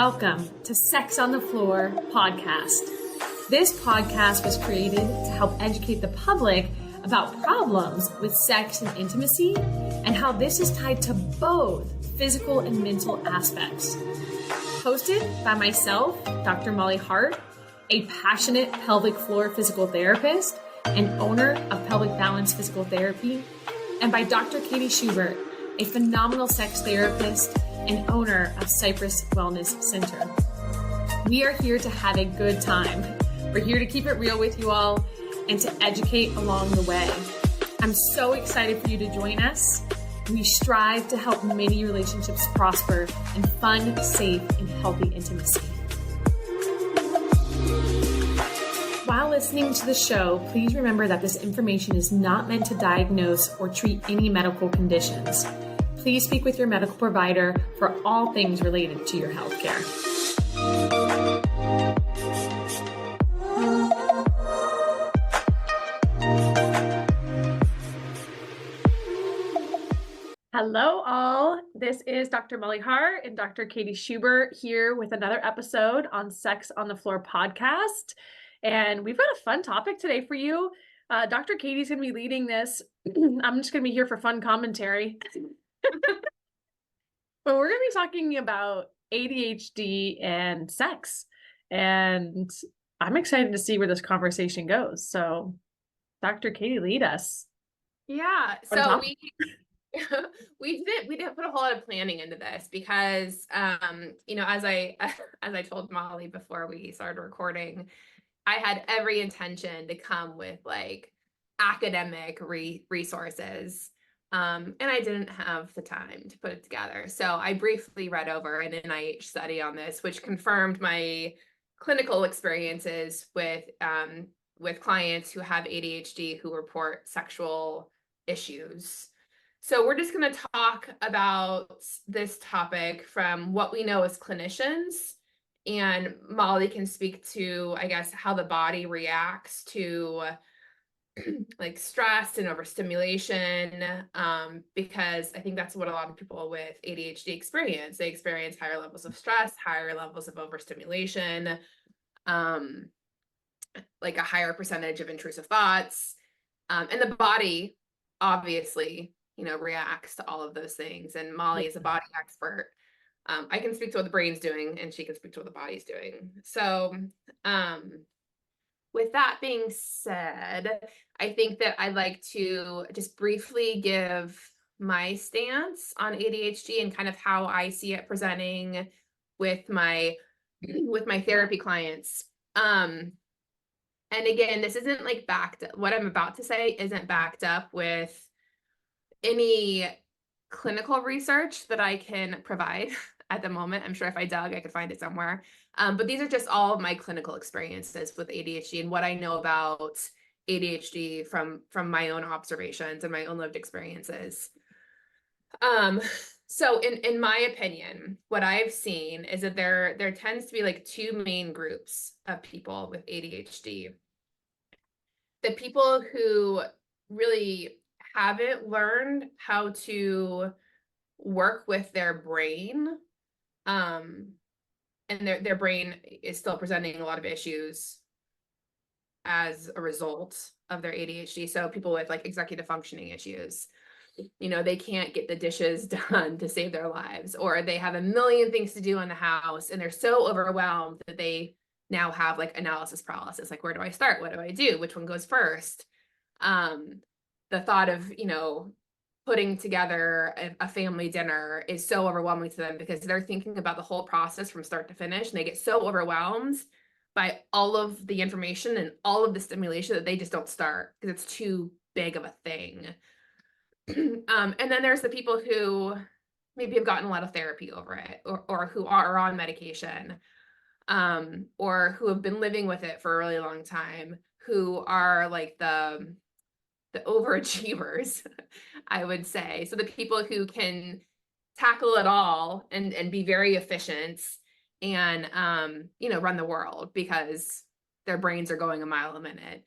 Welcome to Sex on the Floor podcast. This podcast was created to help educate the public about problems with sex and intimacy and how this is tied to both physical and mental aspects. Hosted by myself, Dr. Molly Hart, a passionate pelvic floor physical therapist and owner of Pelvic Balance Physical Therapy, and by Dr. Katie Schubert, a phenomenal sex therapist and owner of Cypress Wellness Center. We are here to have a good time. We're here to keep it real with you all and to educate along the way. I'm so excited for you to join us. We strive to help many relationships prosper in fun, safe, and healthy intimacy. While listening to the show, please remember that this information is not meant to diagnose or treat any medical conditions. Please speak with your medical provider for all things related to your healthcare. Hello all, this is Dr. Molly Hart and Dr. Katie Schubert here with another episode on Sex on the Floor podcast. And we've got a fun topic today for you. Dr. Katie's going to be leading this. I'm just going to be here for fun commentary. But we're going to be talking about ADHD and sex. And I'm excited to see where this conversation goes. So, Dr. Katie, lead us. Yeah. So we didn't put a whole lot of planning into this because, as I told Molly before we started recording, I had every intention to come with like academic resources. And I didn't have the time to put it together. So I briefly read over an NIH study on this, which confirmed my clinical experiences with clients who have ADHD who report sexual issues. So we're just going to talk about this topic from what we know as clinicians, and Molly can speak to, I guess, how the body reacts to like stress and overstimulation, because I think that's what a lot of people with ADHD experience. They experience higher levels of stress, higher levels of overstimulation, like a higher percentage of intrusive thoughts, and the body obviously, reacts to all of those things. And Molly is a body expert. I can speak to what the brain's doing, and she can speak to what the body's doing. So, with that being said, I think that I'd like to just briefly give my stance on ADHD and kind of how I see it presenting with my therapy clients. And again, this isn't like what I'm about to say isn't backed up with any clinical research that I can provide at the moment. I'm sure if I dug, I could find it somewhere. But these are just all of my clinical experiences with ADHD and what I know about ADHD from my own observations and my own lived experiences. So in my opinion, what I've seen is that there tends to be like two main groups of people with ADHD. The people who really haven't learned how to work with their brain, and their brain is still presenting a lot of issues as a result of their ADHD. So people with like executive functioning issues, they can't get the dishes done to save their lives, or they have a million things to do in the house and they're so overwhelmed that they now have like analysis paralysis. Like, where do I start? What do I do? Which one goes first? The thought of, putting together a family dinner is so overwhelming to them because they're thinking about the whole process from start to finish, and they get so overwhelmed by all of the information and all of the stimulation that they just don't start because it's too big of a thing. And then there's the people who maybe have gotten a lot of therapy over it, or who are on medication, or who have been living with it for a really long time, who are like the overachievers, I would say. So the people who can tackle it all and be very efficient and, run the world because their brains are going a mile a minute.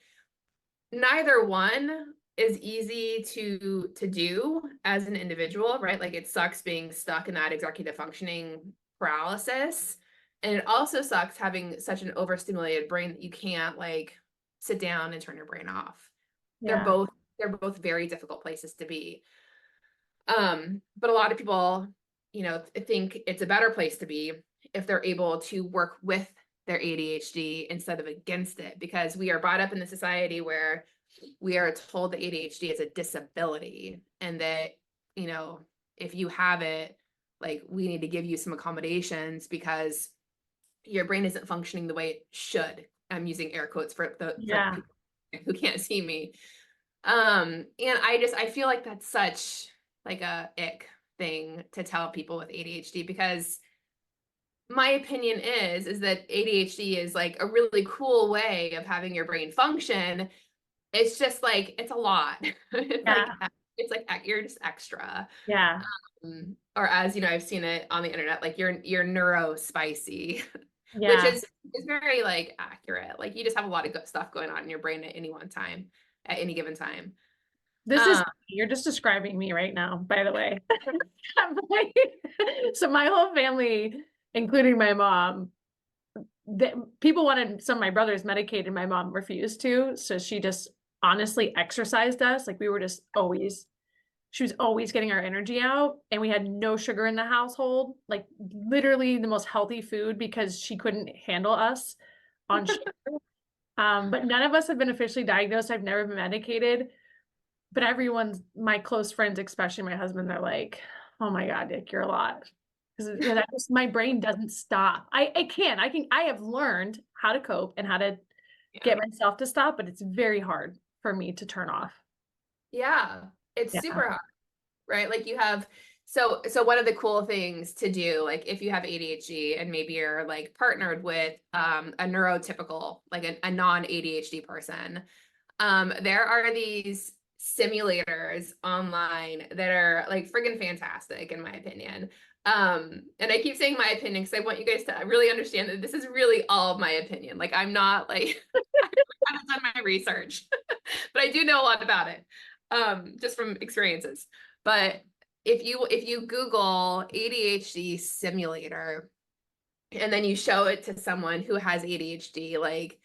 Neither one is easy to do as an individual, right? Like, it sucks being stuck in that executive functioning paralysis. And it also sucks having such an overstimulated brain that you can't like sit down and turn your brain off. Yeah. They're both very difficult places to be. But a lot of people, think it's a better place to be if they're able to work with their ADHD instead of against it, because we are brought up in the society where we are told that ADHD is a disability, and that, if you have it, like, we need to give you some accommodations because your brain isn't functioning the way it should. I'm using air quotes for the people who can't see me. And I feel like that's such like a ick thing to tell people with ADHD, because my opinion is that ADHD is like a really cool way of having your brain function. It's just like, it's a lot. It's like you're just extra. Yeah. Or as I've seen it on the internet, like you're neuro spicy, which Yeah. is very like accurate. Like you just have a lot of good stuff going on in your brain at any one time, at any given time. You're just describing me right now, by the way. So my whole family, including my mom, people wanted some of my brothers medicated. My mom refused to. So she just honestly exercised us. Like she was always getting our energy out, and we had no sugar in the household, like literally the most healthy food, because she couldn't handle us on sugar. But none of us have been officially diagnosed. I've never been medicated. But my close friends, especially my husband, they're like, "Oh my God, Dick, you're a lot." Because my brain doesn't stop. I have learned how to cope and how to get myself to stop, but it's very hard for me to turn off. Yeah, it's Yeah. super hard, right? Like you have, so one of the cool things to do, like if you have ADHD and maybe you're like partnered with a neurotypical, like a non-ADHD person, there are these simulators online that are like friggin' fantastic, in my opinion. And I keep saying my opinion because I want you guys to really understand that this is really all of my opinion. Like I'm not like, I haven't done my research, but I do know a lot about it, just from experiences. But if you Google ADHD simulator and then you show it to someone who has ADHD, like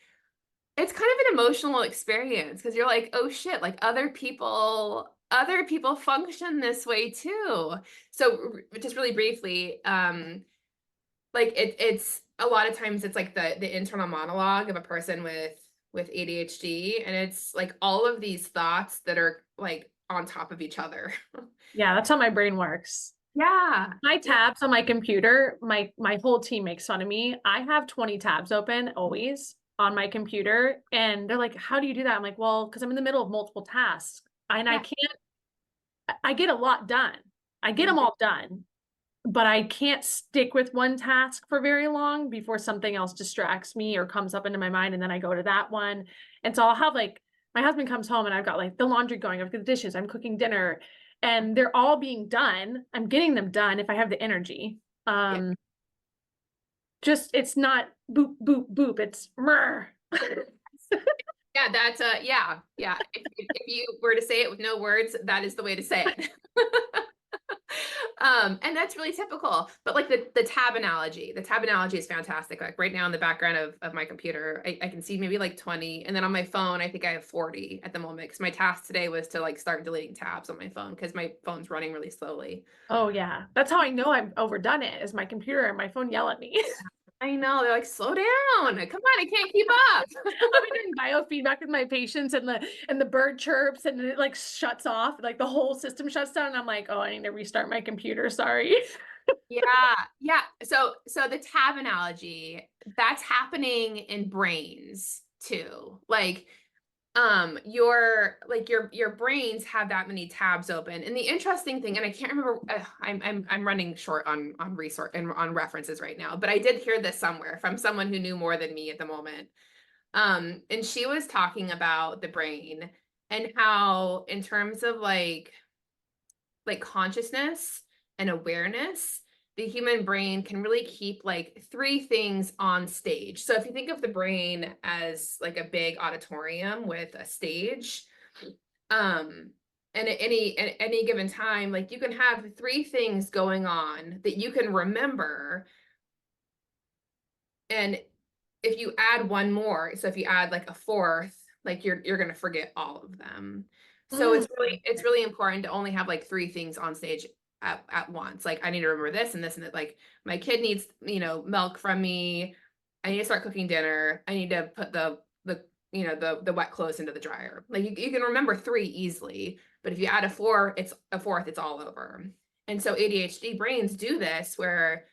it's kind of an emotional experience, because you're like, oh shit, like other people function this way too. So just really briefly, like it's a lot of times it's like the internal monologue of a person with ADHD, and it's like all of these thoughts that are like on top of each other. Yeah, that's how my brain works. Yeah. My tabs on my computer, my whole team makes fun of me. I have 20 tabs open always on my computer, and they're like, "How do you do that?" I'm like, "Well, because I'm in the middle of multiple tasks, and Yeah. I get a lot done. I get them all done, but I can't stick with one task for very long before something else distracts me or comes up into my mind, and then I go to that one. And so I'll have like my husband comes home and I've got like the laundry going, I've got the dishes, I'm cooking dinner, and they're all being done. I'm getting them done if I have the energy. Yeah. Just it's not boop boop boop. It's mrr. Yeah, that's yeah. If you were to say it with no words, that is the way to say it. And that's really typical. But like the tab analogy is fantastic. Like right now in the background of my computer, I can see maybe like 20, and then on my phone, I think I have 40 at the moment, because my task today was to like start deleting tabs on my phone because my phone's running really slowly. Oh yeah, that's how I know I've overdone it. Is my computer and my phone yell at me. I know, they're like, slow down. Come on, I can't keep up. I'll be doing biofeedback with my patients, and the bird chirps and it like shuts off, like the whole system shuts down. And I'm like, oh, I need to restart my computer. Sorry. Yeah. So the tab analogy, that's happening in brains too. Like your brains have that many tabs open. And the interesting thing, and I can't remember, I'm running short on resource and on references right now, but I did hear this somewhere from someone who knew more than me at the moment. And she was talking about the brain and how, in terms of like consciousness and awareness, the human brain can really keep like three things on stage. So if you think of the brain as like a big auditorium with a stage, and at any given time, like you can have three things going on that you can remember And if you add one more, so if you add like a fourth, like you're going to forget all of them. So it's really important to only have like 3 things on stage at once. Like I need to remember this and this and that. Like my kid needs, milk from me. I need to start cooking dinner. I need to put the wet clothes into the dryer. Like you can remember 3 easily, but if you add a fourth, it's all over. And so ADHD brains do this where,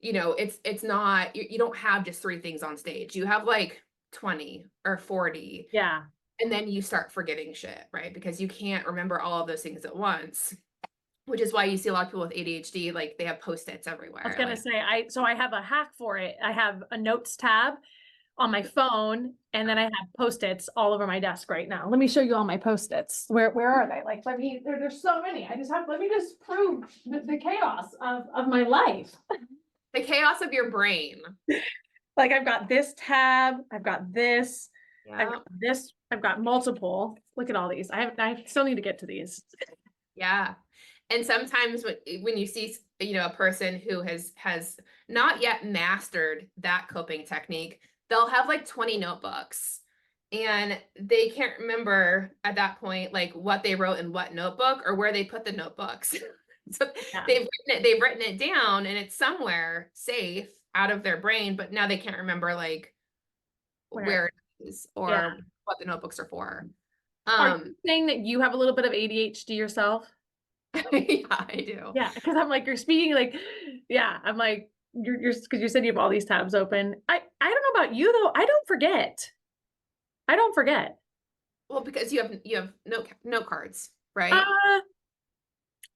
it's not, you don't have just 3 things on stage. You have like 20 or 40. Yeah. And then you start forgetting shit, right? Because you can't remember all of those things at once, which is why you see a lot of people with ADHD, like they have Post-its everywhere. I was going to say, I have a hack for it. I have a notes tab on my phone, and then I have Post-its all over my desk right now. Let me show you all my Post-its. Where are they? Like, there's so many. Let me just prove the chaos of my life. The chaos of your brain. Like I've got this tab, I've got this, Yeah. I've got this, I've got multiple. Look at all these. I still need to get to these. Yeah. And sometimes when you see, a person who has not yet mastered that coping technique, they'll have like 20 notebooks and they can't remember at that point, like what they wrote in what notebook or where they put the notebooks. So yeah. They've written it down and it's somewhere safe out of their brain, but now they can't remember like where it is or what the notebooks are for. Are you saying that you have a little bit of ADHD yourself? Yeah, I do. Yeah, because I'm like, you're speaking like, yeah, I'm like, you're because you said you have all these tabs open. I don't know about you though. I don't forget. Well, because you have note cards, right?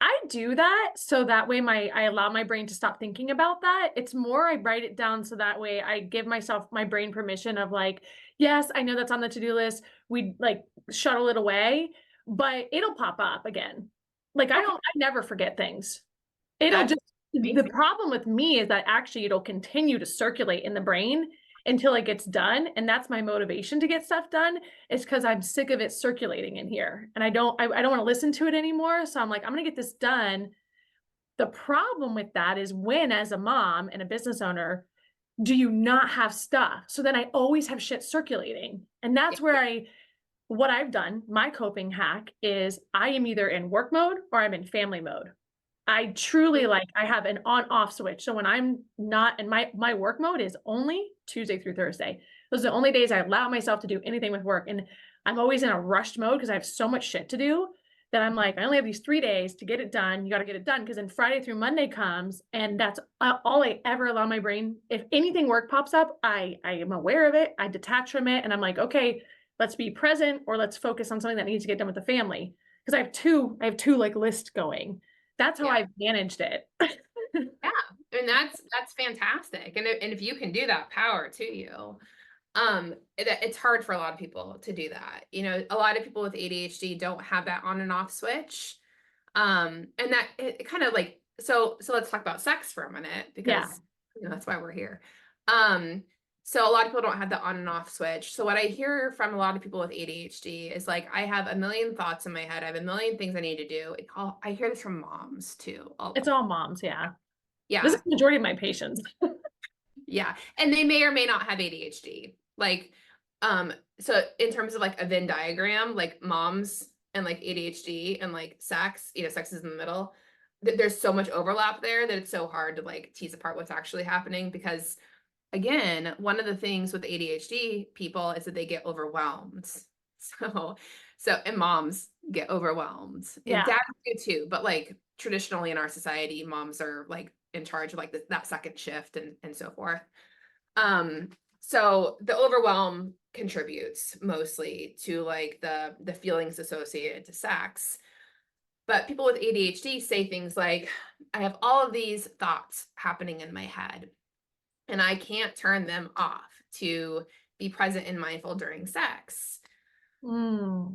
I do that so that way I allow my brain to stop thinking about that. It's more I write it down so that way I give my brain permission of like, yes, I know that's on the to-do list. We like shuttle it away, but it'll pop up again. Like I never forget things. The problem with me is that actually it'll continue to circulate in the brain until it gets done. And that's my motivation to get stuff done, is because I'm sick of it circulating in here. And I don't want to listen to it anymore. So I'm like, I'm going to get this done. The problem with that is when, as a mom and a business owner, do you not have stuff? So then I always have shit circulating. And that's where what I've done, my coping hack is I am either in work mode or I'm in family mode. I truly I have an on-off switch. So when I'm not in my work mode is only Tuesday through Thursday. Those are the only days I allow myself to do anything with work. And I'm always in a rushed mode because I have so much shit to do that I'm like, I only have these 3 days to get it done. You got to get it done. Because then Friday through Monday comes and that's all I ever allow my brain. If anything work pops up, I am aware of it. I detach from it. And I'm like, okay, let's be present or let's focus on something that needs to get done with the family. Because I have two like lists going. That's how I've managed it. Yeah. And that's fantastic. And if you can do that, power to you. It's hard for a lot of people to do that. A lot of people with ADHD don't have that on and off switch. And that it kind of like, so let's talk about sex for a minute because that's why we're here. So a lot of people don't have the on and off switch. So what I hear from a lot of people with ADHD is like, I have a million thoughts in my head. I have a million things I need to do. I hear this from moms too. It's all moms. Yeah. Yeah. This is the majority of my patients. Yeah. And they may or may not have ADHD. Like, so in terms of like a Venn diagram, like moms and like ADHD and like sex, sex is in the middle. There's so much overlap there that it's so hard to like tease apart what's actually happening because again, one of the things with ADHD people is that they get overwhelmed. And moms get overwhelmed. And dads do too, but like traditionally in our society, moms are like in charge of like that second shift and so forth. So the overwhelm contributes mostly to like the feelings associated to sex. But people with ADHD say things like, I have all of these thoughts happening in my head and I can't turn them off to be present and mindful during sex. Or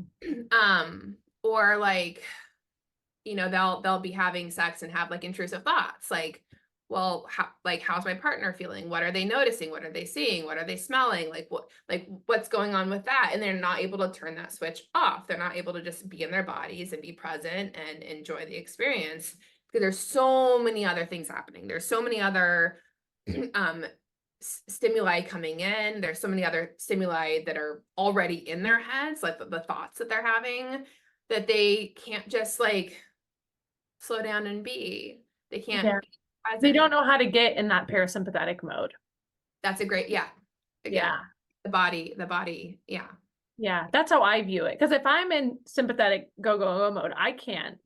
like, they'll be having sex and have like intrusive thoughts like, well, how's my partner feeling? What are they noticing? What are they seeing? What are they smelling? What's going on with that? And they're not able to turn that switch off. They're not able to just be in their bodies and be present and enjoy the experience because there's so many other things happening. There's so many other stimuli coming in. There's so many other stimuli that are already in their heads, like the thoughts that they're having, that they can't just like slow down and be. They can't Yeah. be They don't present. know how to get in that parasympathetic mode. That's a great, yeah. Again, Yeah. the body, yeah. Yeah. That's how I view it. Because if I'm in sympathetic go mode, I can't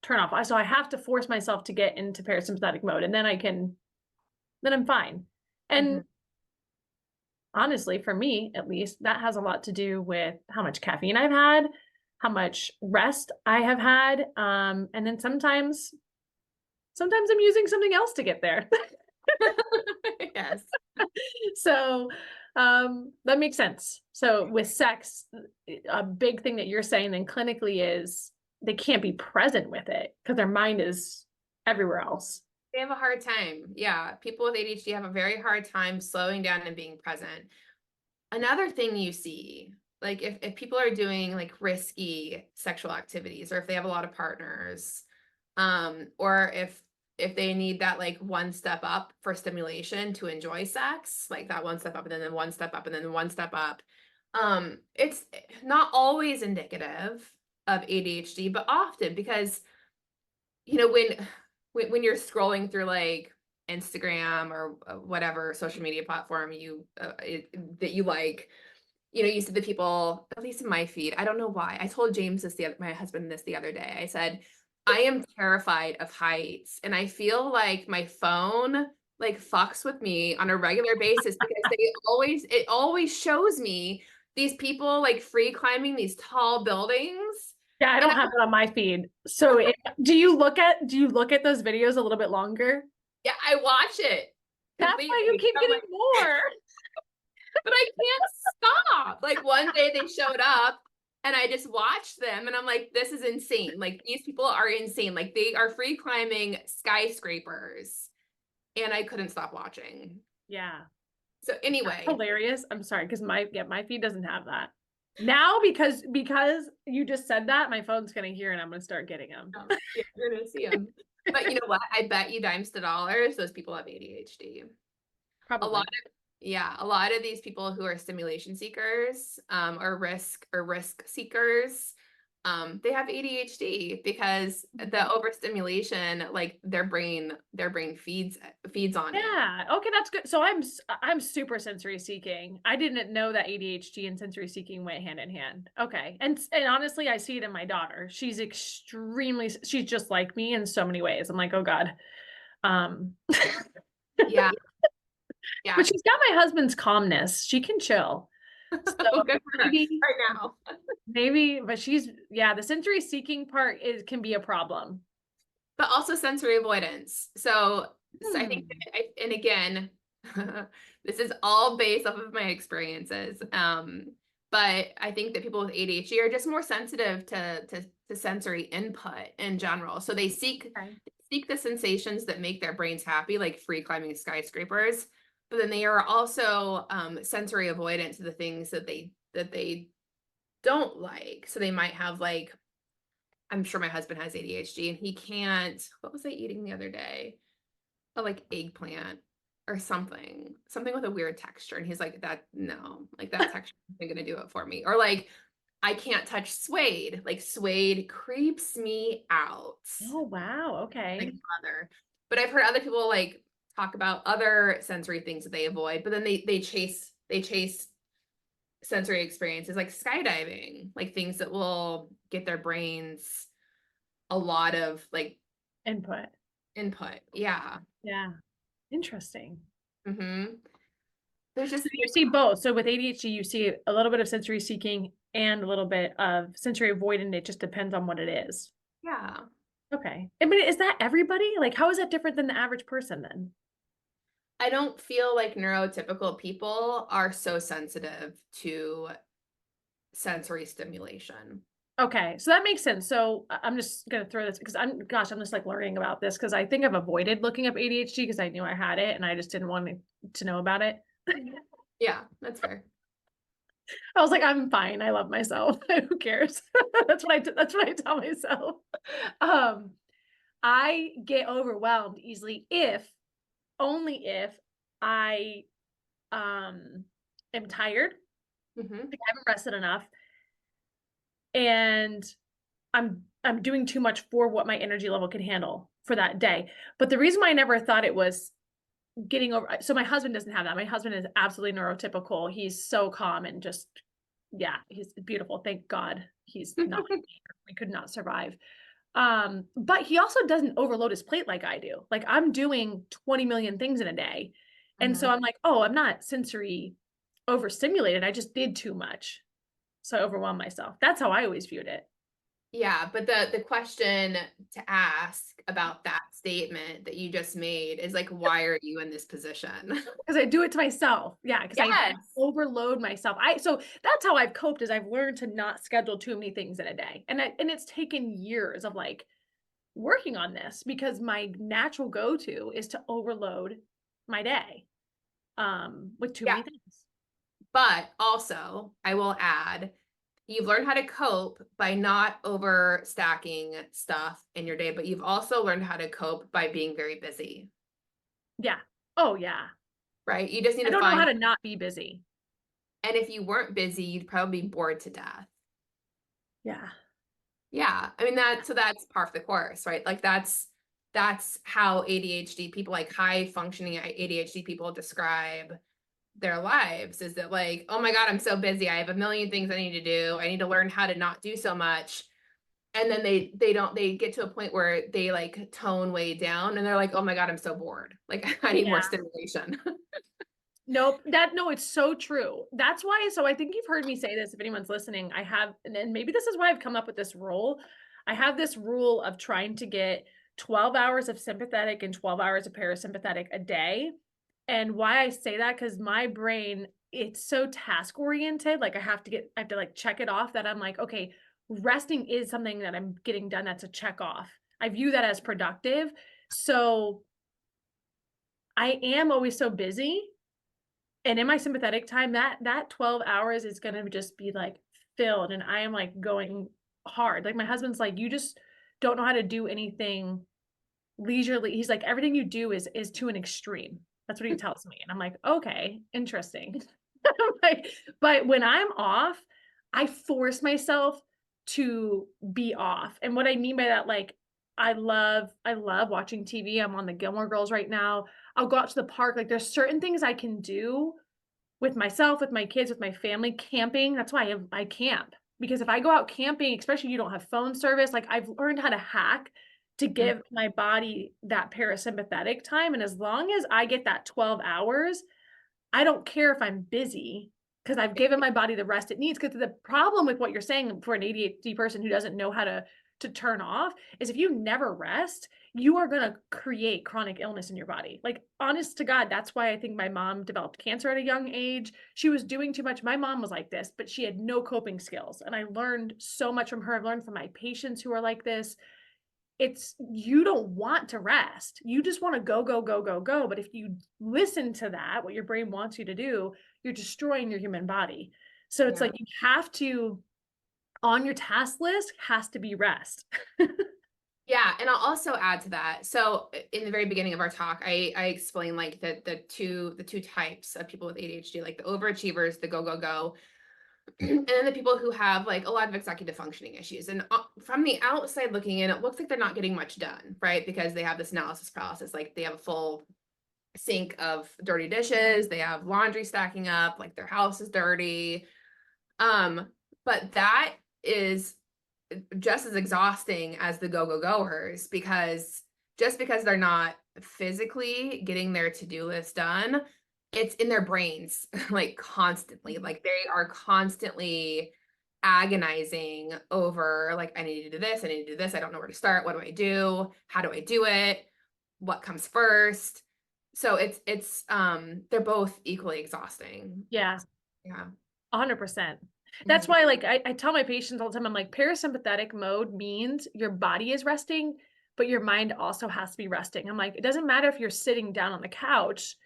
turn off. So I have to force myself to get into parasympathetic mode, and then then I'm fine. Mm-hmm. And honestly, for me, at least, that has a lot to do with how much caffeine I've had, how much rest I have had. And then sometimes I'm using something else to get there. Yes. So that makes sense. So with sex, a big thing that you're saying then clinically is they can't be present with it because their mind is everywhere else. They have a hard time. Yeah. People with ADHD have a very hard time slowing down and being present. Another thing you see, like if people are doing like risky sexual activities, or if they have a lot of partners, or if they need that like one step up for stimulation to enjoy sex, like that one step up and then one step up and then one step up, it's not always indicative of ADHD, but often, because you know when you're scrolling through like Instagram or whatever social media platform that you like, you know, you see the people, at least in my feed. I don't know why. I told James my husband this the other day. I said, I am terrified of heights, and I feel like my phone like fucks with me on a regular basis because it always shows me these people like free climbing these tall buildings. Yeah, I And don't have it on my feed. So do you look at those videos a little bit longer? yeah, I watch it That's why you completely. keep I'm getting like, more. but I can't stop. Like one day they showed up and I just watched them and I'm like, this is insane. Like these people are insane. Like they are free climbing skyscrapers and I couldn't stop watching. Yeah. So anyway, Hilarious. I'm sorry, because my feed doesn't have that. Now because you just said that, my phone's gonna hear and I'm gonna start getting them. yeah, you're gonna see them. But you know what? I bet you dimes to dollars those people have ADHD. A Probably. lot a lot of these people who are stimulation seekers, or risk seekers, they have ADHD because the overstimulation, like their brain feeds on it. Yeah. Okay, that's good. So I'm super sensory seeking. I didn't know that ADHD and sensory seeking went hand in hand. Okay. And honestly, I see it in my daughter. She's just like me in so many ways. I'm like, "Oh God." Um Yeah, yeah. but she's got my husband's calmness. She can chill. So Well, good for her maybe right now. but the sensory seeking part can be a problem. But also sensory avoidance. So I think, Hmm. and again, this is all based off of my experiences. But I think that people with ADHD are just more sensitive to sensory input in general. So they seek the sensations that make their brains happy, like free climbing skyscrapers. But then they are also sensory avoidant to the things that they don't like. So they might have like, I'm sure my husband has ADHD and he can't, what was I eating the other day? Like eggplant or something with a weird texture. And he's like, that texture isn't going to do it for me. Or like, I can't touch suede. Like suede creeps me out. Oh wow. Okay. Like mother. But I've heard other people like talk about other sensory things that they avoid, but then they chase sensory experiences like skydiving, like things that will get their brains a lot of like Input. Yeah. Yeah. Interesting. Mm-hmm. There's So just you see both. So with ADHD, you see a little bit of sensory seeking and a little bit of sensory avoidant. It just depends on what it is. yeah. Okay. I mean, is that everybody? Like, how is that different than the average person then? I don't feel like neurotypical people are so sensitive to sensory stimulation. Okay. So that makes sense. So I'm just going to throw this because I'm just like learning about this because I think I've avoided looking up ADHD because I knew I had it and I just didn't want to know about it. Yeah, that's fair. I was like, I'm fine. I love myself. Who cares? That's what I tell myself. I get overwhelmed easily only if I am tired. Mm-hmm. I haven't rested enough, and I'm doing too much for what my energy level can handle for that day. But the reason why I never thought it was getting over, so my husband doesn't have that. My husband is absolutely neurotypical. He's so calm and just, yeah, he's beautiful. Thank God he's not here. We could not survive. But he also doesn't overload his plate like I do. Like I'm doing 20 million things in a day. And so I'm like, oh, I'm not sensory overstimulated. I just did too much. So I overwhelmed myself. That's how I always viewed it. Yeah, but the question to ask about that statement that you just made is like, why are you in this position? Because I do it to myself. Yeah, because I Yes. overload myself. So that's how I've coped is I've learned to not schedule too many things in a day. And it's taken years of like working on this because my natural go-to is to overload my day with too Yeah. many things. But also, I will add, you've learned how to cope by not overstacking stuff in your day, but you've also learned how to cope by being very busy, Yeah. Oh yeah. right? You just need I to don't know how find, to not be busy. and if you weren't busy, you'd probably be bored to death. Yeah. Yeah. I mean, so that's par for the course, right? Like that's how ADHD people, like high functioning ADHD people describe their lives, is that like, oh my God, I'm so busy. I have a million things I need to do. I need to learn how to not do so much. And then they get to a point where they like tone way down and they're like, oh my God, I'm so bored. Like I need more Yeah. stimulation. Nope. No, it's so true. That's why. So I think you've heard me say this. If anyone's listening, I have, and maybe this is why I've come up with this rule. I have this rule of trying to get 12 hours of sympathetic and 12 hours of parasympathetic a day. And why I say that, because my brain, it's so task oriented. Like I have to like check it off that I'm like, okay, resting is something that I'm getting done. That's a check off. I view that as productive. So I am always so busy. And in my sympathetic time, that 12 hours is going to just be like filled. And I am like going hard. Like my husband's like, you just don't know how to do anything leisurely. He's like, everything you do is to an extreme. That's what he tells me. And I'm like, okay, interesting. Like, but when I'm off, I force myself to be off. And what I mean by that, like, I love watching TV. I'm on the Gilmore Girls right now. I'll go out to the park. Like, there's certain things I can do with myself, with my kids, with my family. Camping. That's why I camp. Because if I go out camping, especially if you don't have phone service, like I've learned how to hack to give my body that parasympathetic time. And as long as I get that 12 hours, I don't care if I'm busy because I've given my body the rest it needs. Because the problem with what you're saying for an ADHD person who doesn't know how to turn off is if you never rest, you are going to create chronic illness in your body. Like, honest to God, that's why I think my mom developed cancer at a young age. She was doing too much. My mom was like this, but she had no coping skills. And I learned so much from her. I've learned from my patients who are like this. It's you don't want to rest. You just want to go, go, go, go, go. But if you listen to that, what your brain wants you to do, you're destroying your human body. So it's like you have to, on your task list, has to be rest. Yeah, and I'll also add to that. So in the very beginning of our talk, I explained like the two types of people with ADHD, like the overachievers, the go, go, go, and then the people who have like a lot of executive functioning issues. And from the outside looking in, it looks like they're not getting much done, right? Because they have this analysis paralysis, like they have a full sink of dirty dishes, they have laundry stacking up, like their house is dirty. But that is just as exhausting as the go-go-goers, because just because they're not physically getting their to-do list done, it's in their brains like constantly. Like they are constantly agonizing over like, I need to do this, I need to do this, I don't know where to start, what do I do, how do I do it, what comes first. So it's they're both equally exhausting. Yeah, Yeah. 100%. That's why, like, I tell my patients all the time, I'm like, parasympathetic mode means your body is resting, but your mind also has to be resting. I'm like, it doesn't matter if you're sitting down on the couch,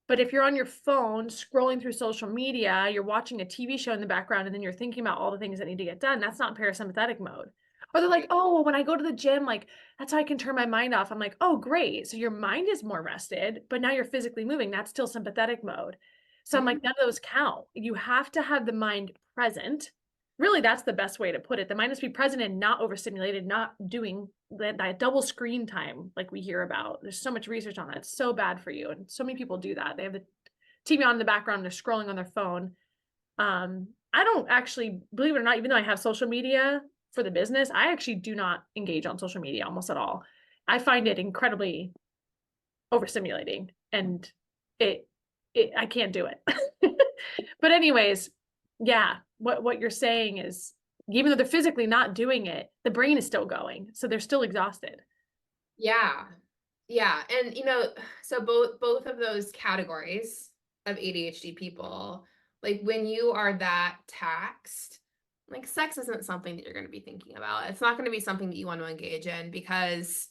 but if you're on your phone scrolling through social media, you're watching a TV show in the background, and then you're thinking about all the things that need to get done, that's not parasympathetic mode. Or they're like, oh, well, when I go to the gym, like that's how I can turn my mind off. I'm like, oh, great. So your mind is more rested, but now you're physically moving. That's still sympathetic mode. So I'm like, Mhm. none of those count. You have to have the mind present. Really, that's the best way to put it. The mind must be present and not overstimulated, not doing that double screen time like we hear about. There's so much research on that. It's so bad for you. And so many people do that. They have the TV on in the background, they're scrolling on their phone. I don't actually, believe it or not, even though I have social media for the business, I actually do not engage on social media almost at all. I find it incredibly overstimulating and it, I can't do it. But anyways, yeah, what you're saying is even though they're physically not doing it, the brain is still going. So they're still exhausted. Yeah. Yeah. And so both of those categories of ADHD people, like when you are that taxed, like sex isn't something that you're going to be thinking about. It's not going to be something that you want to engage in because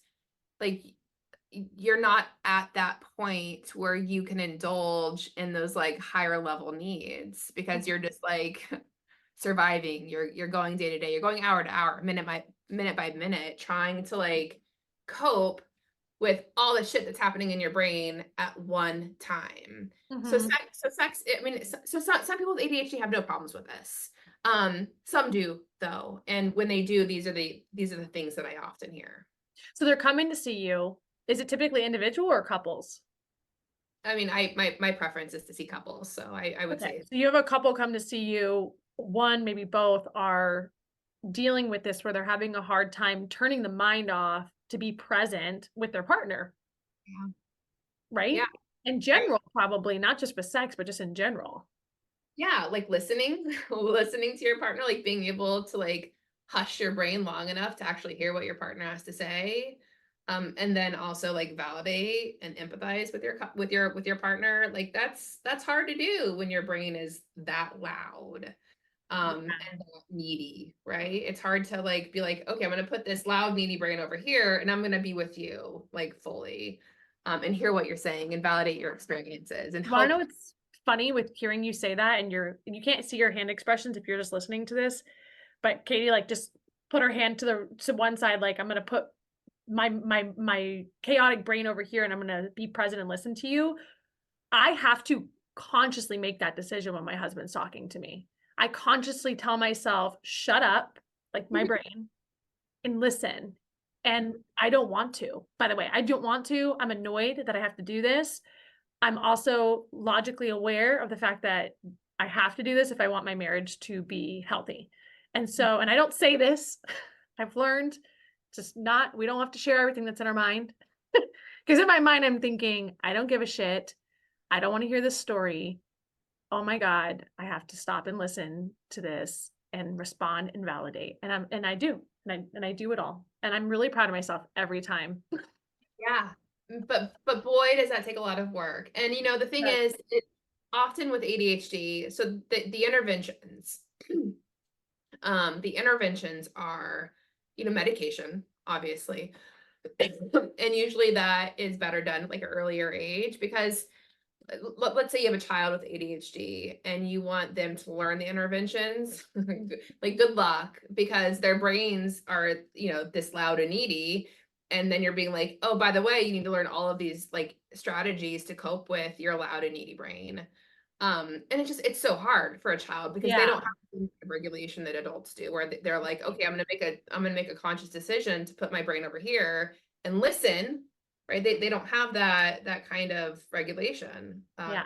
like you're not at that point where you can indulge in those like higher level needs because you're just like surviving. You're going day to day, you're going hour to hour, minute by minute, trying to like cope with all the shit that's happening in your brain at one time. So Mm-hmm. sex, I mean, some people with ADHD have no problems with this. Some do though, and when they do, these are the things that I often hear. So they're coming to see you. Is it typically individual or couples? I mean, my preference is to see couples, so I would Okay. say, So you have a couple come to see you. One, maybe both are dealing with this where they're having a hard time turning the mind off to be present with their partner, yeah, right? yeah, In right. general, probably not just with sex, but just in general. Yeah, like listening, listening to your partner, like being able to like hush your brain long enough to actually hear what your partner has to say. And then also like validate and empathize with your partner. Like that's hard to do when your brain is that loud Yeah. and that needy, right? It's hard to like be like, okay, I'm gonna put this loud, needy brain over here and I'm gonna be with you like fully and hear what you're saying and validate your experiences and Want to help. know what's funny with hearing you say that, and you can't see your hand expressions if you're just listening to this, but Katie like just put her hand to one side, like I'm gonna put my chaotic brain over here, and I'm gonna be present and listen to you. I have to consciously make that decision when my husband's talking to me. I consciously tell myself, shut up, like my brain, and listen. And I don't want to. By the way, I don't want to. I'm annoyed that I have to do this. I'm also logically aware of the fact that I have to do this if I want my marriage to be healthy. And so, and I don't say this, I've learned just not, we don't have to share everything that's in our mind. Because in my mind, I'm thinking, I don't give a shit. I don't want to hear this story. Oh my God, I have to stop and listen to this and respond and validate. And I do. And I do it all. And I'm really proud of myself every time. Yeah. But boy, does that take a lot of work. And the thing But is, often with ADHD, so the interventions, the interventions are, medication, obviously. And usually that is better done at like an earlier age because let's say you have a child with ADHD and you want them to learn the interventions, like good luck because their brains are, this loud and needy. And then you're being like, oh, by the way, you need to learn all of these like strategies to cope with your loud and needy brain. And it's so hard for a child because they yeah, don't have the regulation that adults do, where they're like, okay, I'm gonna make a conscious decision to put my brain over here and listen, right? They don't have that kind of regulation. yeah.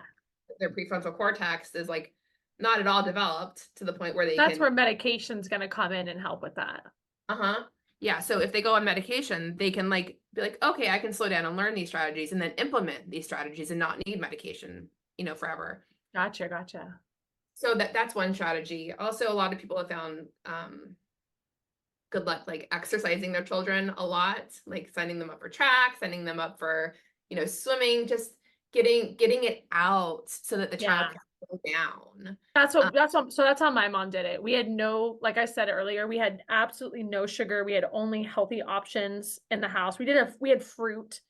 Their prefrontal cortex is like not at all developed to the point where they That's can, where medication's going to come in and help with that. uh-huh. Yeah, so if they go on medication, they can like be like, okay, I can slow down and learn these strategies and then implement these strategies and not need medication, forever. Gotcha, gotcha. So that's one strategy. Also, a lot of people have found good luck like exercising their children a lot, like signing them up for track, sending them up for, swimming, just getting it out so that the child Yeah. can slow down. So that's how my mom did it. We had no, like I said earlier, we had absolutely no sugar. We had only healthy options in the house. We had fruit.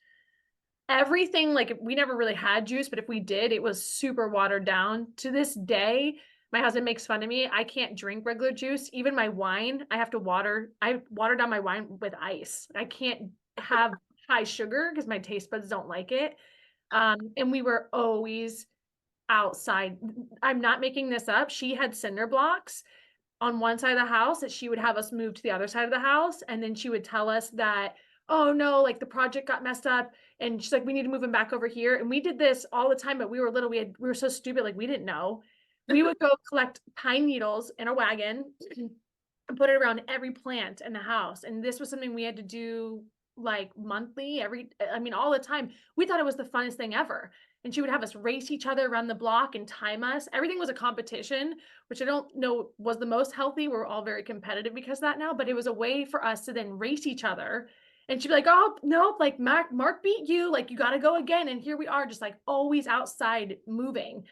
Everything, like we never really had juice, but if we did, it was super watered down. To this day, My husband makes fun of me. I can't drink regular juice. Even my wine, I water down my wine with ice. I can't have high sugar because my taste buds don't like it. And we were always outside. I'm not making this up. She had cinder blocks on one side of the house that she would have us move to the other side of the house. And then she would tell us that, oh no, like the project got messed up. And she's like, we need to move them back over here. And we did this all the time, but we were little. We were so stupid. Like we didn't know. We would go collect pine needles in a wagon and put it around every plant in the house. And this was something we had to do like monthly, all the time. We thought it was the funnest thing ever. And she would have us race each other around the block and time us. Everything was a competition, which I don't know was the most healthy. We're all very competitive because of that now, but it was a way for us to then race each other. And she'd be like, oh, no, like Mark beat you. Like, you got to go again. And here we are, just like always outside moving,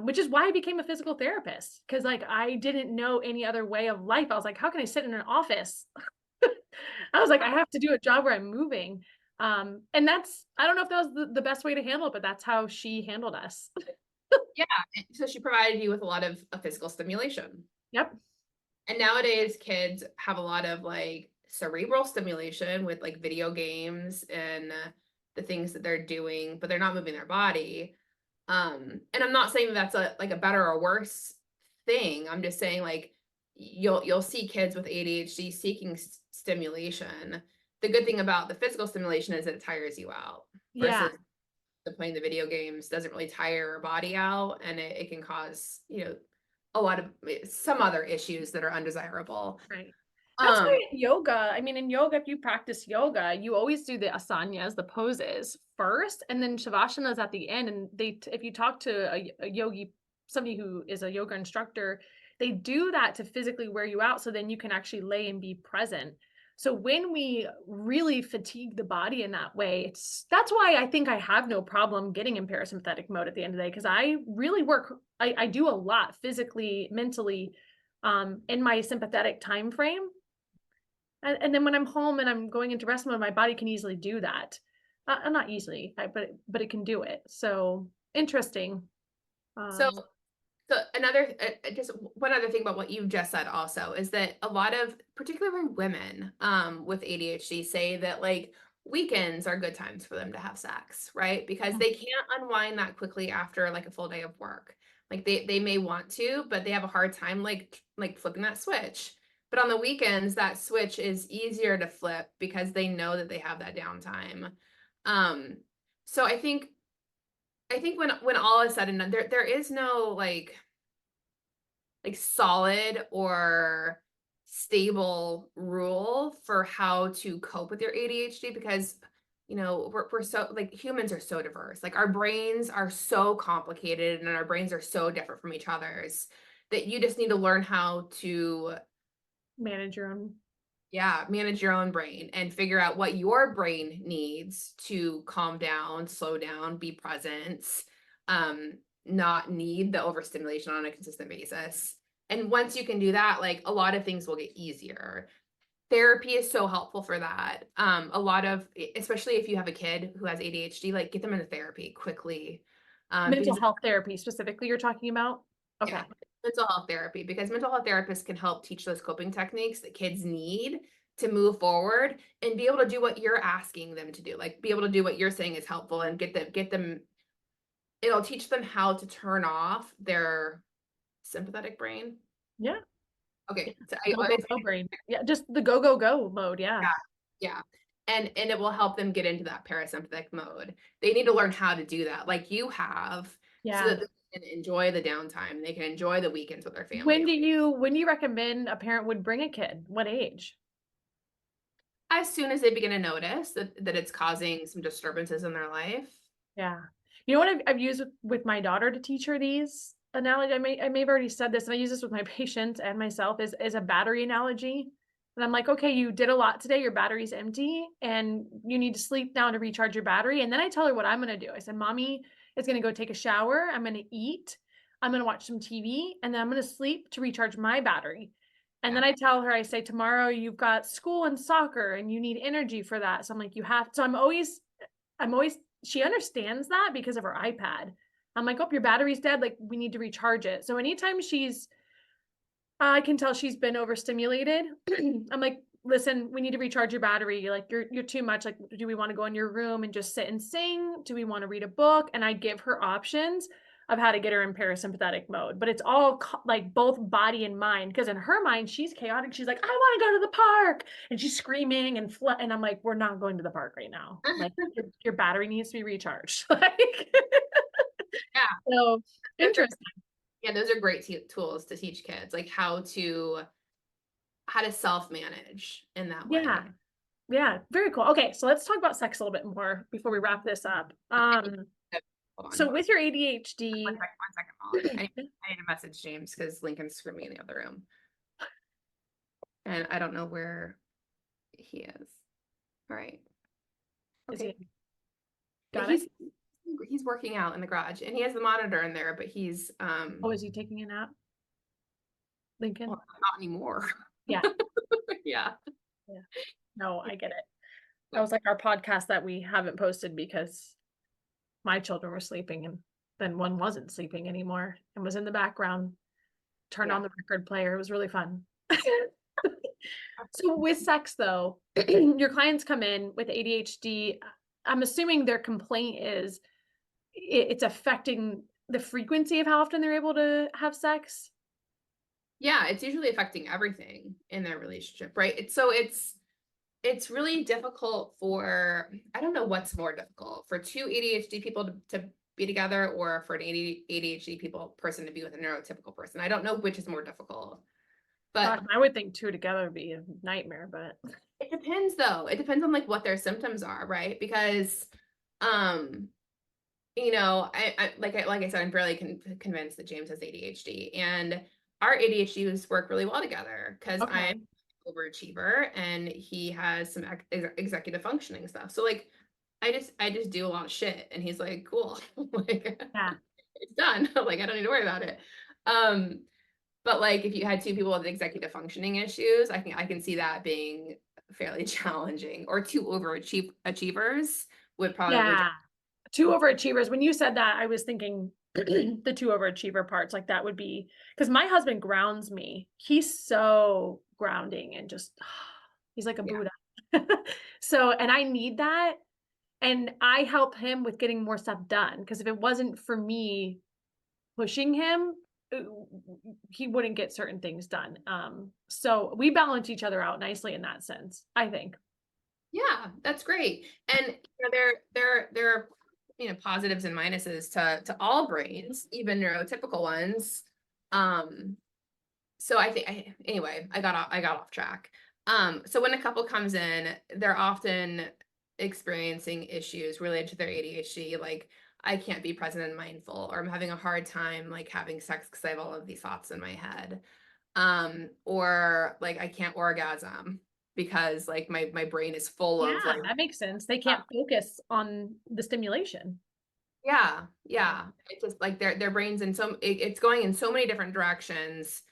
which is why I became a physical therapist. Cause like, I didn't know any other way of life. I was like, how can I sit in an office? I was like, I have to do a job where I'm moving. And I don't know if that was the best way to handle it, but that's how she handled us. Yeah. So she provided you with a lot of physical stimulation. Yep. And nowadays kids have a lot of like cerebral stimulation with like video games and the things that they're doing, but they're not moving their body. And I'm not saying that's a better or worse thing. I'm just saying like you'll see kids with ADHD seeking stimulation. The good thing about the physical stimulation is that it tires you out. Yeah. Versus playing the video games doesn't really tire your body out, and it can cause, a lot of some other issues that are undesirable. Right. That's why yoga, in yoga, if you practice yoga, you always do the asanas, the poses first, and then shavasana at the end. And if you talk to a yogi, somebody who is a yoga instructor, they do that to physically wear you out. So then you can actually lay and be present. So when we really fatigue the body in that way, that's why I think I have no problem getting in parasympathetic mode at the end of the day. Cause I really I do a lot physically, mentally, in my sympathetic time frame. And then when I'm home and I'm going into rest mode, my body can easily do that. Not easily, but it can do it. So interesting. So another, just one other thing about what you just said also is that a lot of, particularly women, with ADHD say that like weekends are good times for them to have sex, right? Because they can't unwind that quickly after like a full day of work. Like they may want to, but they have a hard time like flipping that switch. But on the weekends, that switch is easier to flip because they know that they have that downtime. So I think when all is said and done, there is no like solid or stable rule for how to cope with your ADHD, because we're so like, humans are so diverse. Like our brains are so complicated and our brains are so different from each other's that you just need to learn how to manage your own brain and figure out what your brain needs to calm down, slow down, be present, not need the overstimulation on a consistent basis. And once you can do that, like a lot of things will get easier. Therapy is so helpful for that. A lot of, especially if you have a kid who has ADHD, like get them into therapy quickly. mental health therapy specifically you're talking about? Okay. Yeah, mental health therapy, because mental health therapists can help teach those coping techniques that kids need to move forward and be able to do what you're asking them to do, like be able to do what you're saying is helpful and get them, it'll teach them how to turn off their sympathetic brain. Yeah. Okay. So go brain. Yeah, just the go mode. Yeah. Yeah. And it will help them get into that parasympathetic mode. They need to learn how to do that, like you have, Yeah. so that they can enjoy the downtime. They can enjoy the weekends with their family. When do you recommend a parent would bring a kid? What age? As soon as they begin to notice that it's causing some disturbances in their life. Yeah. You know what I've used with my daughter to teach her these analogy? I may have already said this, and I use this with my patients and myself, is a battery analogy. And I'm like, okay, you did a lot today. Your battery's empty and you need to sleep now to recharge your battery. And then I tell her what I'm going to do. I said, mommy is going to go take a shower. I'm going to eat. I'm going to watch some TV, and then I'm going to sleep to recharge my battery. And then I tell her, I say, tomorrow you've got school and soccer and you need energy for that. So I'm like, so I'm always, she understands that because of her iPad. I'm like, oh, your battery's dead. Like, we need to recharge it. So anytime I can tell she's been overstimulated. I'm like, listen, we need to recharge your battery. Like, you're too much. Like, do we want to go in your room and just sit and sing? Do we want to read a book? And I give her options of how to get her in parasympathetic mode. But it's all like both body and mind, because in her mind, she's chaotic. She's like, I want to go to the park. And she's screaming and I'm like, we're not going to the park right now. Like, your battery needs to be recharged. Like, Yeah. so interesting. Yeah, those are great tools to teach kids, like how to self-manage in that way. Yeah. Yeah, very cool. Okay, so let's talk about sex a little bit more before we wrap this up. So with your ADHD, one second, Molly. I need to message James because Lincoln's screaming in the other room, and I don't know where he is. All right. Okay. Got it. He's working out in the garage, and he has the monitor in there, but he's Oh, is he taking a nap? Lincoln? Well, not anymore. Yeah. Yeah. Yeah. No, I get it. That was like our podcast that we haven't posted because my children were sleeping and then one wasn't sleeping anymore and was in the background, turned on the record player. It was really fun. So with sex though, your clients come in with ADHD. I'm assuming their complaint is it's affecting the frequency of how often they're able to have sex. Yeah, it's usually affecting everything in their relationship, right? It's really difficult for, I don't know what's more difficult, for two ADHD people to be together or for an ADHD person to be with a neurotypical person. I don't know which is more difficult. But I would think two together would be a nightmare, but it depends though. It depends on like what their symptoms are, right? Because you know, like I said, I'm fairly convinced that James has ADHD, and our ADHDs work really well together because I'm an overachiever and he has some executive functioning stuff. So like, I just do a lot of shit, and he's like, cool, like, yeah, it's done. Like, I don't need to worry about it. But like, if you had two people with executive functioning issues, I can see that being fairly challenging. Or two overachievers would probably. Yeah. Two overachievers. When you said that, I was thinking the two overachiever parts, like that would be, because my husband grounds me. He's so grounding and just, he's like a Buddha. So, and I need that. And I help him with getting more stuff done. Because if it wasn't for me pushing him, he wouldn't get certain things done. So we balance each other out nicely in that sense, I think. Yeah, that's great. And you know, there are, you know, positives and minuses to all brains, even neurotypical ones. So I think anyway, I got off track. So when a couple comes in, they're often experiencing issues related to their ADHD, like I can't be present and mindful, or I'm having a hard time like having sex because I have all of these thoughts in my head. Or like I can't orgasm because like my brain is full of like, that makes sense. They can't focus on the stimulation. Yeah. It's just like their brains in it's going in so many different directions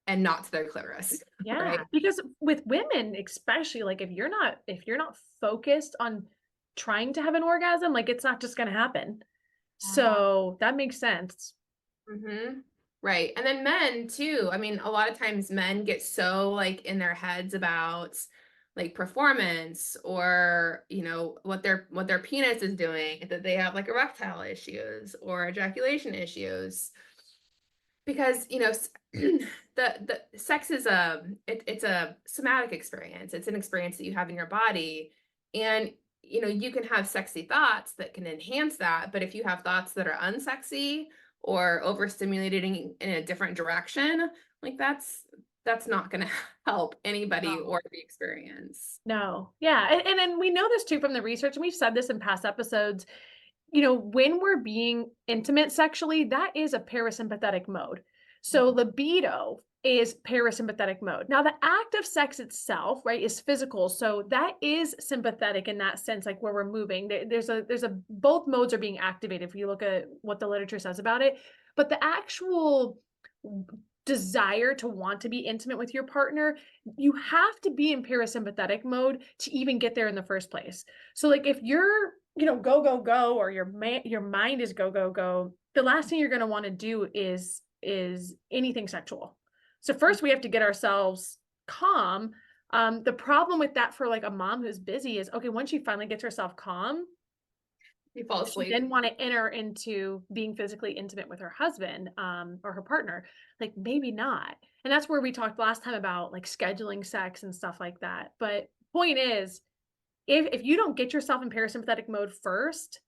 and not to their clitoris. Yeah, right? because with women, especially, like if you're not focused on trying to have an orgasm, like it's not just gonna happen. So that makes sense. Mm-hmm. Right. And then men too. I mean, a lot of times men get so like in their heads about like performance or, you know, what their penis is doing, that they have like erectile issues or ejaculation issues. Because, you know, the sex is it's a somatic experience. It's an experience that you have in your body. And, you know, you can have sexy thoughts that can enhance that. But if you have thoughts that are unsexy or overstimulated in a different direction, like that's not going to help anybody or the experience. No. Yeah. And then we know this too from the research, and we've said this in past episodes. You know, when we're being intimate sexually, that is a parasympathetic mode. So libido is parasympathetic mode. Now, the act of sex itself, right, is physical. So that is sympathetic in that sense, like where we're moving. There's a both modes are being activated if you look at what the literature says about it. But the actual desire to want to be intimate with your partner, you have to be in parasympathetic mode to even get there in the first place. So like if you're go, go, go, or your mind is go, go, go, the last thing you're going to want to do is anything sexual. So first we have to get ourselves calm. The problem with that for like a mom who's busy is, okay, once she finally gets herself calm, You fall asleep. she then want to enter into being physically intimate with her husband, or her partner. Like maybe not. And that's where we talked last time about like scheduling sex and stuff like that. But point is, if you don't get yourself in parasympathetic mode first,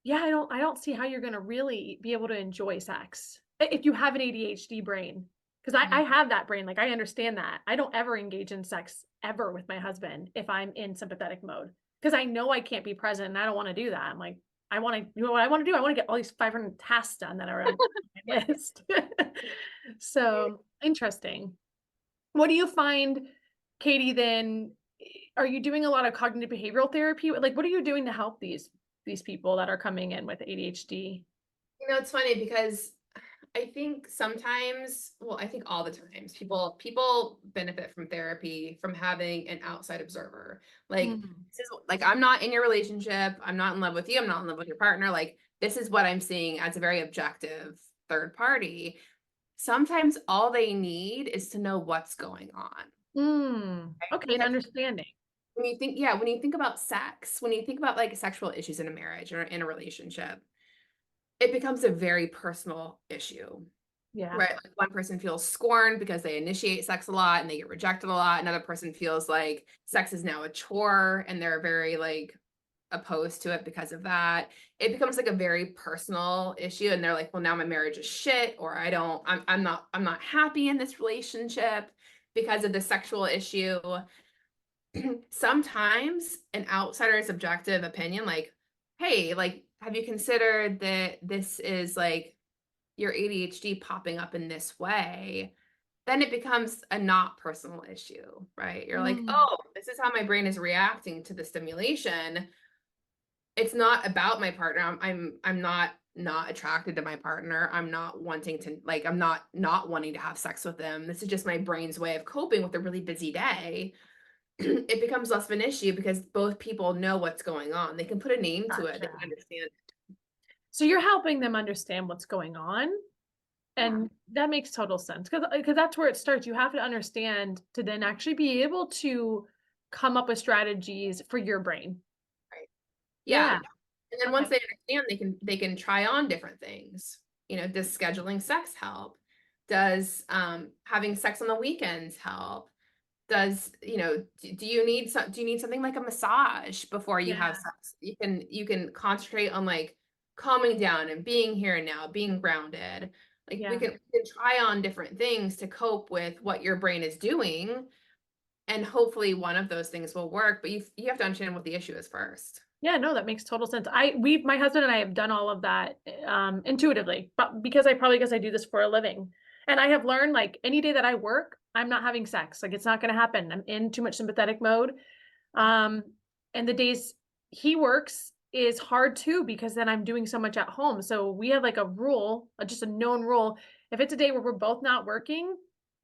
yeah, I don't see how you're gonna really be able to enjoy sex if you have an ADHD brain. Because I have that brain, like I understand that. I don't ever engage in sex ever with my husband if I'm in sympathetic mode. Because I know I can't be present and I don't want to do that. I'm like, I want to, you know what I want to do? I want to get all these 500 tasks done that are on my list. So interesting. What do you find, Katie, then? Are you doing a lot of cognitive behavioral therapy? Like, what are you doing to help these people that are coming in with ADHD? It's funny because I think sometimes, well, I think all the times people benefit from therapy, from having an outside observer. Like, this is like, I'm not in your relationship. I'm not in love with you. I'm not in love with your partner. Like, this is what I'm seeing as a very objective third party. Sometimes all they need is to know what's going on. Okay, an understanding. When you think about sex, when you think about like sexual issues in a marriage or in a relationship, it becomes a very personal issue. Yeah. Right. Like one person feels scorned because they initiate sex a lot and they get rejected a lot. Another person feels like sex is now a chore and they're very like opposed to it because of that. It becomes like a very personal issue. And they're like, well, now my marriage is shit, or I'm not happy in this relationship because of the sexual issue. Sometimes an outsider's objective opinion, like, hey, like, have you considered that this is like your ADHD popping up in this way? Then it becomes a not personal issue, right? You're like, oh, this is how my brain is reacting to the stimulation. It's not about my partner. I'm not attracted to my partner. I'm not wanting to, like, I'm not wanting to have sex with them. This is just my brain's way of coping with a really busy day. It becomes less of an issue because both people know what's going on. They can put a name to it. They can understand it. So you're helping them understand what's going on. And that makes total sense because that's where it starts. You have to understand to then actually be able to come up with strategies for your brain. Right. Yeah. And then once they understand, they can try on different things. Does scheduling sex help? Does having sex on the weekends help? Does, do you need something like a massage before you have sex? You can concentrate on like calming down and being here and now, being grounded. Like we can try on different things to cope with what your brain is doing. And hopefully one of those things will work, but you have to understand what the issue is first. Yeah, no, that makes total sense. My husband and I have done all of that intuitively, but because I do this for a living. And I have learned, like, any day that I work, I'm not having sex. Like, it's not going to happen. I'm in too much sympathetic mode. And the days he works is hard too, because then I'm doing so much at home. So we have like a rule, just a known rule. If it's a day where we're both not working,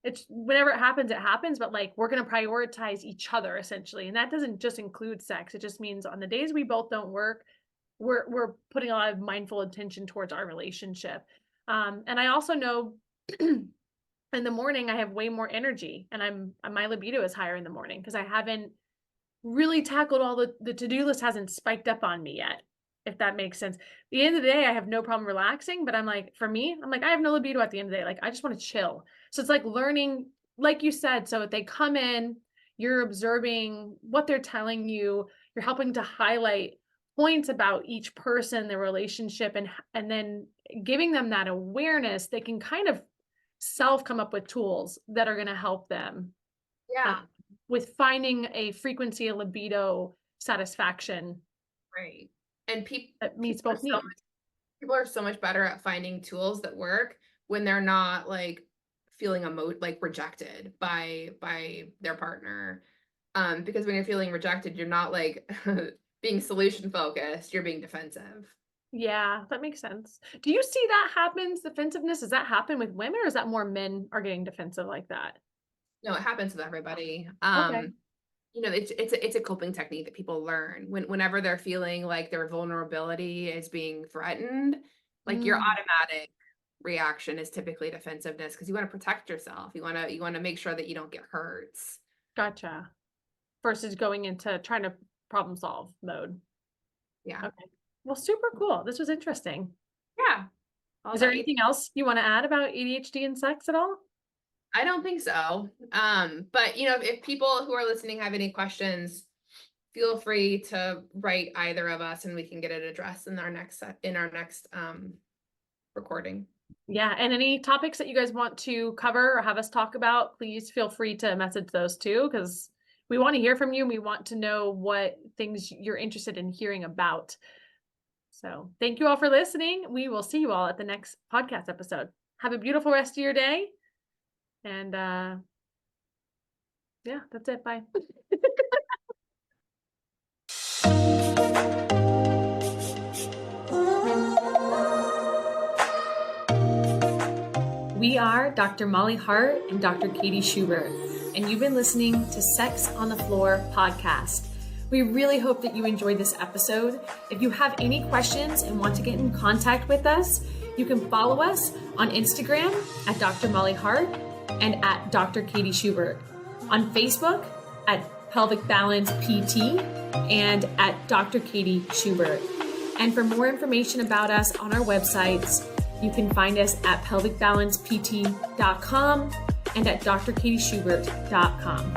it's whenever it happens, but like we're going to prioritize each other essentially. And that doesn't just include sex. It just means on the days we both don't work, we're putting a lot of mindful attention towards our relationship. And I also know in the morning I have way more energy, and my libido is higher in the morning because I haven't really tackled all the to-do list hasn't spiked up on me yet, if that makes sense. At the end of the day, I have no problem relaxing, but I'm like, for me, I'm like, I have no libido at the end of the day. Like, I just want to chill. So it's like learning, like you said, so if they come in, you're observing what they're telling you, you're helping to highlight points about each person, their relationship, and then giving them that awareness, they can kind of come up with tools that are going to help them. Yeah. With finding a frequency of libido satisfaction. Right. And that meets both needs. People are so much better at finding tools that work when they're not like feeling like rejected by their partner. Because when you're feeling rejected, you're not like being solution focused, you're being defensive. Yeah, that makes sense. Do you see that happens, defensiveness? Does that happen with women, or is that more men are getting defensive like that? No, it happens with everybody. Okay. it's a coping technique that people learn whenever they're feeling like their vulnerability is being threatened. Like your automatic reaction is typically defensiveness, because you want to protect yourself. You want to make sure that you don't get hurt. Gotcha. Versus going into trying to problem solve mode. Yeah. Okay. Well, super cool. This was interesting. Yeah. Is there anything else you want to add about ADHD and sex at all? I don't think so. But if people who are listening have any questions, feel free to write either of us and we can get it addressed in our next recording. Yeah. And any topics that you guys want to cover or have us talk about, please feel free to message those too, because we want to hear from you and we want to know what things you're interested in hearing about. So thank you all for listening. We will see you all at the next podcast episode. Have a beautiful rest of your day. And yeah, that's it. Bye. We are Dr. Molly Hart and Dr. Katie Schubert, and you've been listening to Sex on the Floor podcast. We really hope that you enjoyed this episode. If you have any questions and want to get in contact with us, you can follow us on Instagram at Dr. Molly Hart and at Dr. Katie Schubert, on Facebook at Pelvic Balance PT and at Dr. Katie Schubert. And for more information about us on our websites, you can find us at pelvicbalancept.com and at drkatieschubert.com.